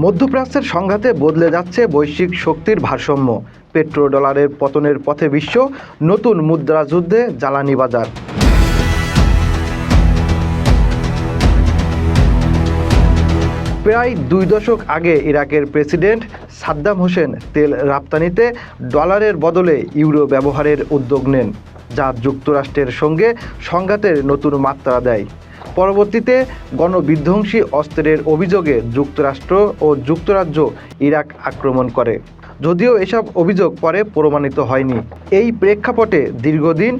মধ্যপ্রাচ্যের সংঘাতে বদলে যাচ্ছে বৈশ্বিক শক্তির ভারসাম্য। পেট্রোডলারের পতনের পথে বিশ্ব, নতুন মুদ্রাযুদ্ধে জ্বালানি বাজার। প্রায় 2 দশক আগে ইরাকের প্রেসিডেন্ট সাদ্দাম হোসেন তেল রপ্তানিতে ডলারের বদলে ইউরো ব্যবহারের উদ্যোগ নেন, যা যুক্তরাষ্ট্রের সঙ্গে সংঘাতের নতুন মাত্রা দেয়। পরবর্তীতে গণবিধ্বংসী অস্ত্রের অভিযোগে যুক্তরাষ্ট্র ও যুক্তরাজ্য ইরাক আক্রমণ করে, যদিও এসব অভিযোগ পরে প্রমাণিত হয়নি। এই প্রেক্ষাপটে দীর্ঘদিন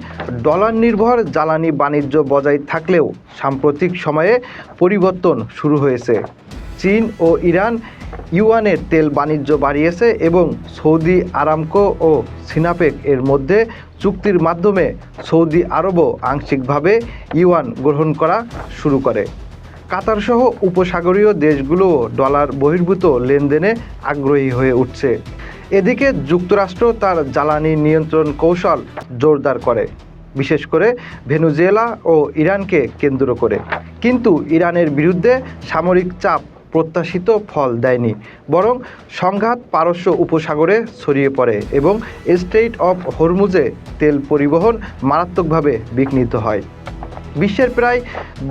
ডলার নির্ভর জ্বালানি বাণিজ্য বজায় থাকলেও সাম্প্রতিক সময়ে পরিবর্তন শুরু হয়েছে। চীন ও ইরান ইউয়ানে তেল বাণিজ্য বাড়িয়েছে এবং সৌদি আরামকো ও সিনাপেক এর মধ্যে চুক্তির মাধ্যমে সৌদি আরবও আংশিকভাবে ইউয়ান গ্রহণ করা শুরু করে। কাতারসহ উপসাগরীয় দেশগুলোও ডলার বহির্ভূত লেনদেনে আগ্রহী হয়ে উঠছে। এদিকে যুক্তরাষ্ট্র তার জ্বালানি নিয়ন্ত্রণ কৌশল জোরদার করে, বিশেষ করে ভেনেজুয়েলা ও ইরানকে কেন্দ্র করে। কিন্তু ইরানের বিরুদ্ধে সামরিক চাপ প্রত্যাশিত ফল দেয়নি, বরং সংঘাত পারস্য উপসাগরে ছড়িয়ে পড়ে এবং স্ট্রেইট অফ হরমুজে তেল পরিবহন মারাত্মকভাবে বিঘ্নিত হয়। বিশ্বের প্রায়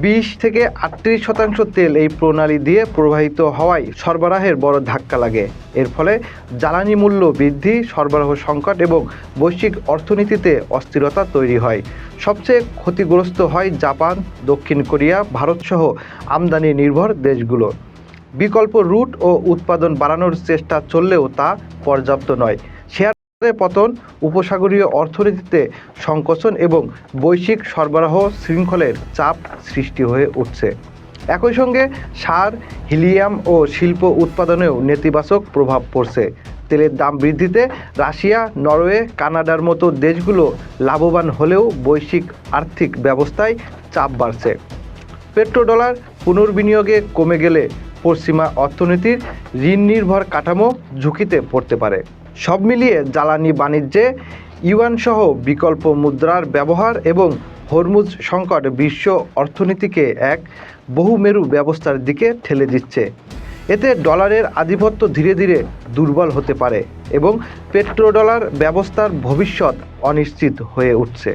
20 থেকে 38% তেল এই প্রণালী দিয়ে প্রবাহিত হওয়ায় সরবরাহের বড় ধাক্কা লাগে। এর ফলে জ্বালানি মূল্য বৃদ্ধি, সরবরাহ সংকট এবং বৈশ্বিক অর্থনীতিতে অস্থিরতা তৈরি হয়। সবচেয়ে ক্ষতিগ্রস্ত হয় জাপান, দক্ষিণ কোরিয়া, ভারতসহ আমদানি নির্ভর দেশগুলো। বিকল্প রুট ও উৎপাদন বাড়ানোর চেষ্টা চললেও তা পর্যাপ্ত নয়। শেয়ারের পতন, উপসাগরীয় অর্থনীতিতে সংকোচন এবং বৈশ্বিক সরবরাহ শৃঙ্খলের চাপ সৃষ্টি হয়ে উঠছে। একই সঙ্গে সার, হিলিয়াম ও শিল্প উৎপাদনেও নেতিবাচক প্রভাব পড়ছে। তেলের দাম বৃদ্ধিতে রাশিয়া, নরওয়ে, কানাডার মতো দেশগুলো লাভবান হলেও বৈশ্বিক আর্থিক ব্যবস্থায় চাপ বাড়ছে। পেট্রোডলার পুনর্বিনিয়োগে কমে গেলে পশ্চিমা অর্থনীতির ঋণ নির্ভর কাঠামো ঝুঁকিতে পড়তে পারে। সব মিলিয়ে জ্বালানি বাণিজ্যে ইউয়ানসহ বিকল্প মুদ্রার ব্যবহার এবং হরমুজ সংকট বিশ্ব অর্থনীতিকে এক বহুমেরু ব্যবস্থার দিকে ঠেলে দিচ্ছে। এতে ডলারের আধিপত্য ধীরে ধীরে দুর্বল হতে পারে এবং পেট্রোডলার ব্যবস্থার ভবিষ্যৎ অনিশ্চিত হয়ে উঠছে।